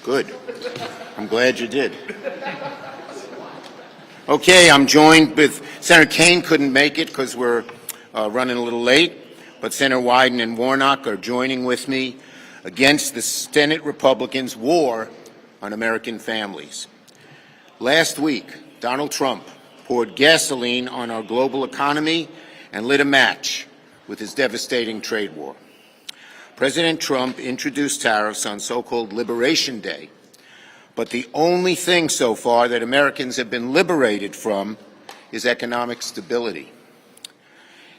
Good. I'm glad you did. Okay, I'm joined with Senator Kaine. Couldn't make it because we're running a little late, but Senator Wyden and Warnock are joining with me against the Senate Republicans' war on American families. Last week, Donald Trump poured gasoline on our global economy and lit a match with his devastating trade war. President Trump introduced tariffs on so-called Liberation Day, but the only thing so far that Americans have been liberated from is economic stability.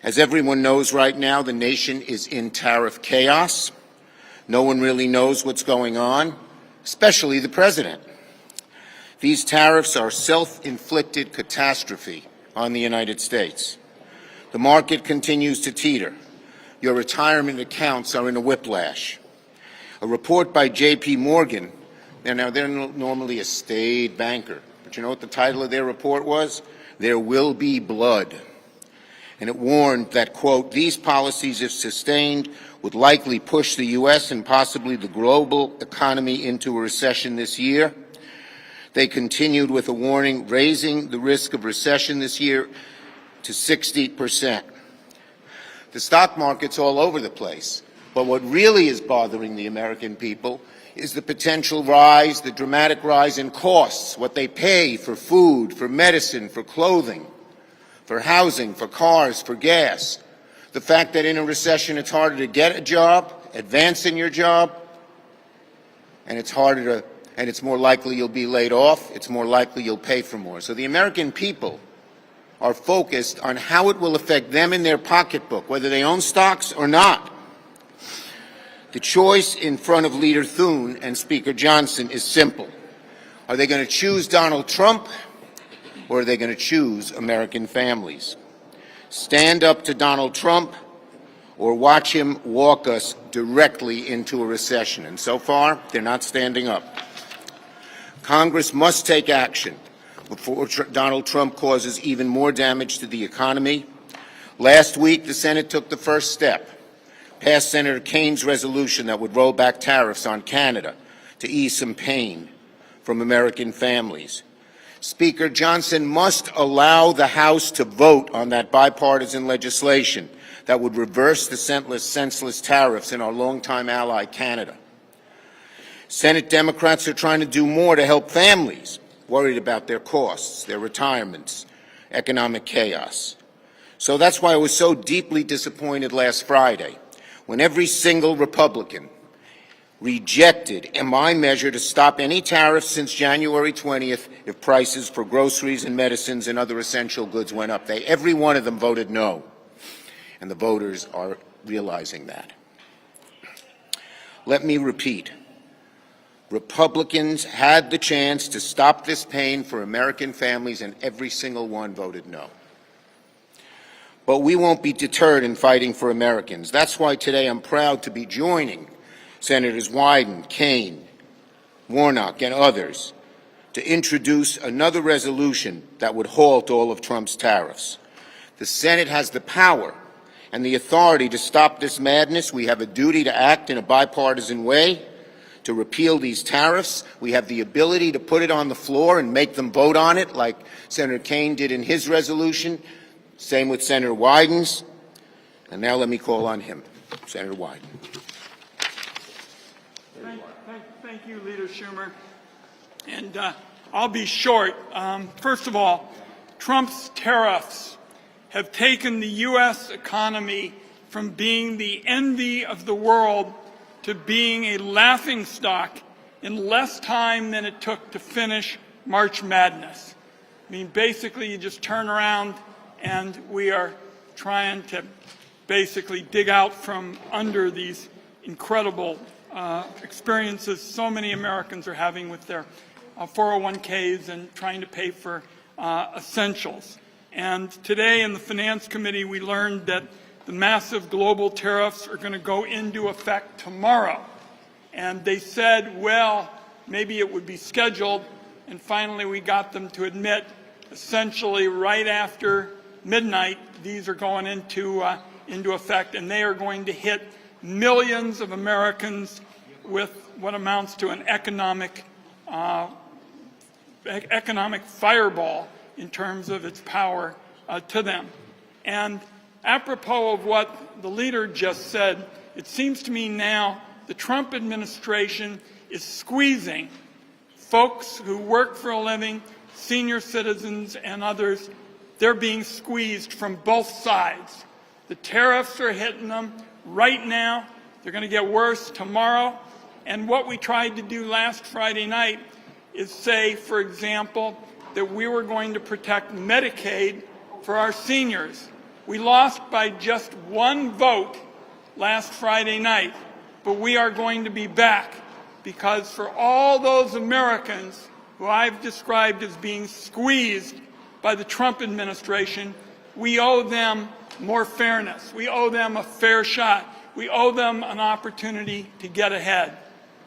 As everyone knows right now, the nation is in tariff chaos. No one really knows what's going on, especially the president. These tariffs are self-inflicted catastrophe on the United States. The market continues to teeter. Your retirement accounts are in a whiplash. A report by J.P. Morgan, now they're normally a staid banker, but you know what the title of their report was? There Will Be Blood. And it warned that, quote, these policies, if sustained, would likely push the U.S. and possibly the global economy into a recession this year. They continued with a warning, raising the risk of recession this year to 60%. The stock market's all over the place, but what really is bothering the American people is the potential rise, the dramatic rise in costs, what they pay for food, for medicine, for clothing, for housing, for cars, for gas. The fact that in a recession it's harder to get a job, advance in your job, and it's more likely you'll be laid off, it's more likely you'll pay for more. So the American people are focused on how it will affect them in their pocketbook, whether they own stocks or not. The choice in front of Leader Thune and Speaker Johnson is simple. Are they going to choose Donald Trump, or are they going to choose American families? Stand up to Donald Trump, or watch him walk us directly into a recession. And so far, they're not standing up. Congress must take action before Donald Trump causes even more damage to the economy. Last week, the Senate took the first step, passed Senator Kaine's resolution that would roll back tariffs on Canada to ease some pain from American families. Speaker Johnson must allow the House to vote on that bipartisan legislation that would reverse the senseless tariffs in our longtime ally, Canada. Senate Democrats are trying to do more to help families worried about their costs, their retirements, economic chaos. So that's why I was so deeply disappointed last Friday when every single Republican rejected my measure to stop any tariffs since January 20th if prices for groceries and medicines and other essential goods went up. Every one of them voted no, and the voters are realizing that. Let me repeat. Republicans had the chance to stop this pain for American families, and every single one voted no. But we won't be deterred in fighting for Americans. That's why today I'm proud to be joining Senators Wyden, Kaine, Warnock, and others to introduce another resolution that would halt all of Trump's tariffs. The Senate has the power and the authority to stop this madness. We have a duty to act in a bipartisan way to repeal these tariffs. We have the ability to put it on the floor and make them vote on it, like Senator Kaine did in his resolution. Same with Senator Wyden's. And now let me call on him, Senator Wyden. Thank you, Leader Schumer. And I'll be short. First of all, Trump's tariffs have taken the U.S. economy from being the envy of the world to being a laughingstock in less time than it took to finish March Madness. I mean, basically, you just turn around and we are trying to basically dig out from under these incredible experiences so many Americans are having with their 401ks and trying to pay for essentials. And today in the Finance Committee, we learned that the massive global tariffs are going to go into effect tomorrow. And they said, well, maybe it would be scheduled. And finally, we got them to admit, essentially right after midnight, these are going into effect, and they are going to hit millions of Americans with what amounts to an economic fireball in terms of its power to them. And apropos of what the leader just said, it seems to me now the Trump administration is squeezing folks who work for a living, senior citizens and others. They're being squeezed from both sides. The tariffs are hitting them right now. They're going to get worse tomorrow. And what we tried to do last Friday night is say, for example, that we were going to protect Medicaid for our seniors. We lost by just one vote last Friday night, but we are going to be back, because for all those Americans who I've described as being squeezed by the Trump administration, we owe them more fairness. We owe them a fair shot. We owe them an opportunity to get ahead.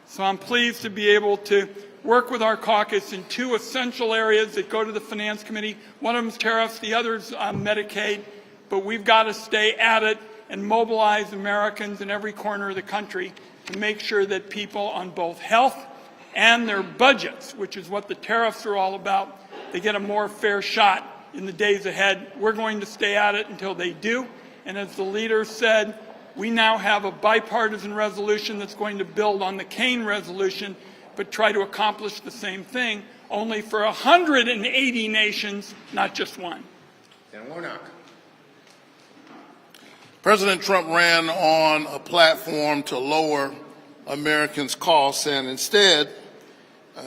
So I'm pleased to be able to work with our caucus in two essential areas that go to the Finance Committee. One of them is tariffs, the other is Medicaid. But we've got to stay at it and mobilize Americans in every corner of the country to make sure that people on both health and their budgets, which is what the tariffs are all about, they get a more fair shot in the days ahead. We're going to stay at it until they do. And as the leader said, we now have a bipartisan resolution that's going to build on the Kaine resolution, but try to accomplish the same thing, only for 180 nations, not just one. Senator Warnock. President Trump ran on a platform to lower Americans' costs, and instead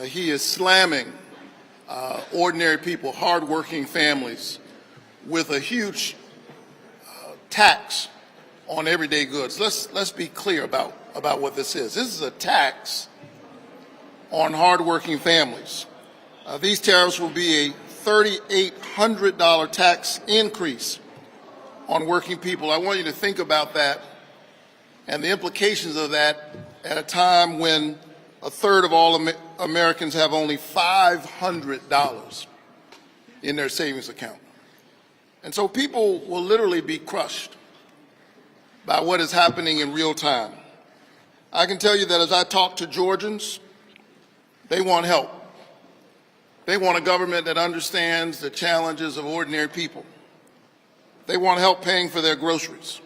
he is slamming ordinary people, hardworking families, with a huge tax on everyday goods. Let's be clear about what this is. This is a tax on hardworking families. These tariffs will be a $3,800 tax increase on working people. I want you to think about that and the implications of that at a time when a third of all Americans have only $500 in their savings account. And so people will literally be crushed by what is happening in real time. I can tell you that as I talk to Georgians, they want help. They want a government that understands the challenges of ordinary people. They want help paying for their groceries.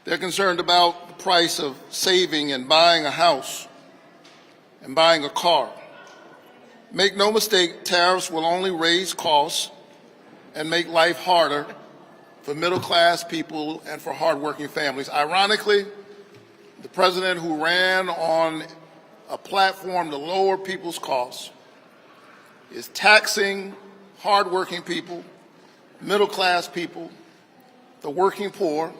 They're concerned about the price of saving and buying a house and buying a car. Make no mistake, tariffs will only raise costs and make life harder for middle-class people and for hardworking families. Ironically, the president who ran on a platform to lower people's costs is taxing hardworking people, middle-class people, the working poor,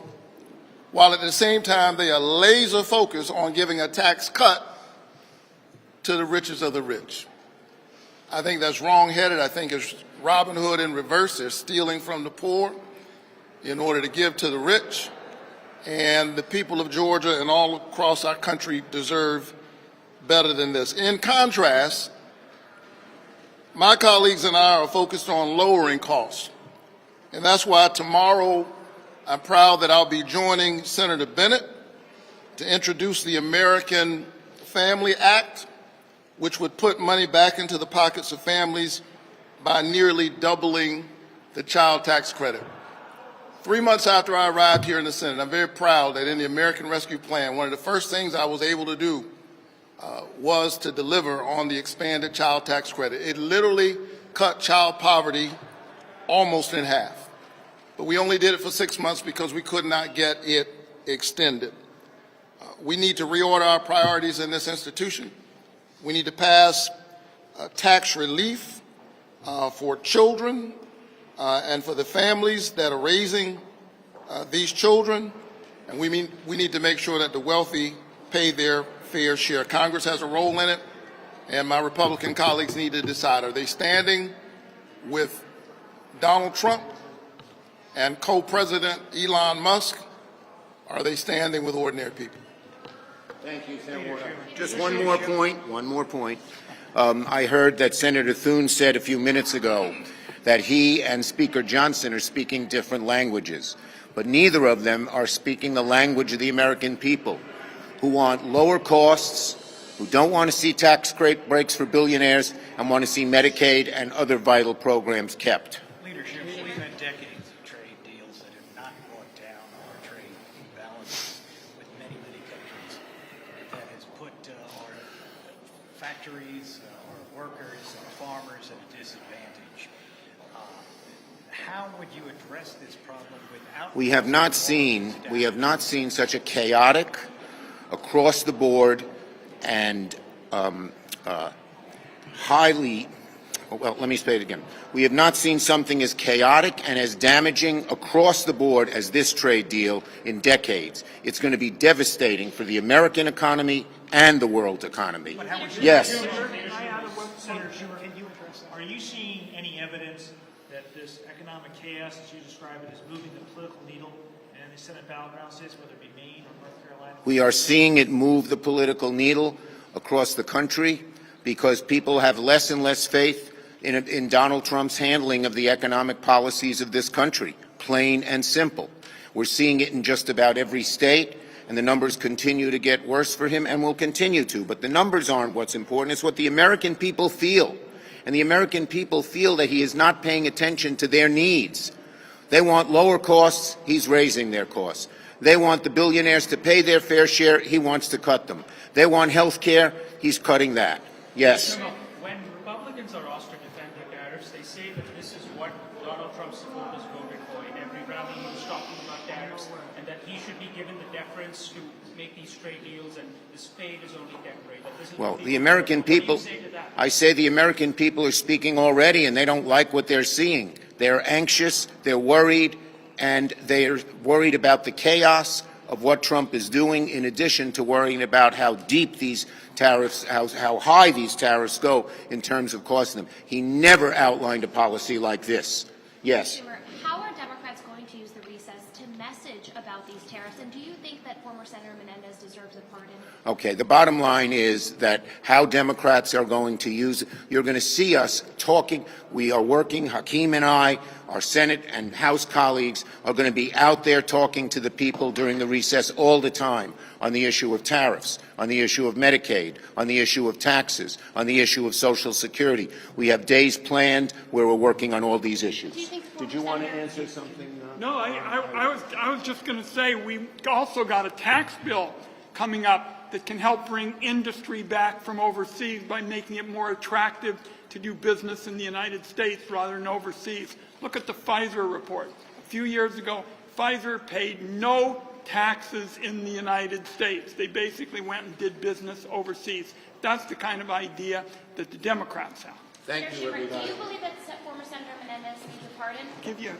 while at the same time they are laser focused on giving a tax cut to the richest of the rich. I think that's wrong-headed. I think it's Robin Hood in reverse. They're stealing from the poor in order to give to the rich, and the people of Georgia and all across our country deserve better than this. In contrast, my colleagues and I are focused on lowering costs. And that's why tomorrow I'm proud that I'll be joining Senator Bennett to introduce the American Family Act, which would put money back into the pockets of families by nearly doubling the child tax credit. 3 months after I arrived here in the Senate, I'm very proud that in the American Rescue Plan, one of the first things I was able to do was to deliver on the expanded child tax credit. It literally cut child poverty almost in half. But we only did it for 6 months because we could not get it extended. We need to reorder our priorities in this institution. We need to pass tax relief for children and for the families that are raising these children. And we need to make sure that the wealthy pay their fair share. Congress has a role in it, and my Republican colleagues need to decide, are they standing with Donald Trump and co-president Elon Musk, or are they standing with ordinary people? Thank you, Senator Warnock. Just one more point. I heard that Senator Thune said a few minutes ago that he and Speaker Johnson are speaking different languages, but neither of them are speaking the language of the American people. who want lower costs, who don't want to see tax breaks for billionaires, and want to see Medicaid and other vital programs kept. Leadership, we've had decades of trade deals that have not brought down our trade imbalances with many, many countries. That has put our factories, our workers, our farmers at a disadvantage. How would you address this problem without? We have not seen such a chaotic, across the board, and highly, well, let me say it again. We have not seen something as chaotic and as damaging across the board as this trade deal in decades. It's going to be devastating for the American economy and the world economy. Yes. Senator Schumer, can you address that? Are you seeing any evidence that this economic chaos, as you describe it, is moving the political needle in the Senate ballot analysis, whether it be Maine or North Carolina? We are seeing it move the political needle across the country because people have less and less faith in Donald Trump's handling of the economic policies of this country, plain and simple. We're seeing it in just about every state, and the numbers continue to get worse for him and will continue to. But the numbers aren't what's important. It's what the American people feel. And the American people feel that he is not paying attention to their needs. They want lower costs. He's raising their costs. They want the billionaires to pay their fair share. He wants to cut them. They want health care. He's cutting that. Yes. When Republicans are asked to defend the tariffs, they say that this is what Donald Trump's supporters voted for in every rally. He was talking about tariffs, and that he should be given the deference to make these trade deals, and the spade is only decorated. Well, the American people, I say the American people are speaking already, and they don't like what they're seeing. They're anxious, they're worried, and they're worried about the chaos of what Trump is doing, in addition to worrying about how deep these tariffs, how high these tariffs go in terms of costing them. He never outlined a policy like this. Yes. Schumer, how are Democrats going to use the recess to message about these tariffs? And do you think that former Senator Menendez deserves a pardon? Okay, the bottom line is that how Democrats are going to use it, you're going to see us talking. We are working, Hakeem and I, our Senate and House colleagues are going to be out there talking to the people during the recess all the time on the issue of tariffs, on the issue of Medicaid, on the issue of taxes, on the issue of Social Security. We have days planned where we're working on all these issues. Did you want to answer something? No, I was just going to say we also got a tax bill coming up that can help bring industry back from overseas by making it more attractive to do business in the United States rather than overseas. Look at the Pfizer report. A few years ago, Pfizer paid no taxes in the United States. They basically went and did business overseas. That's the kind of idea that the Democrats have. Thank you, everybody. Do you believe that former Senator Menendez needs a pardon? Give you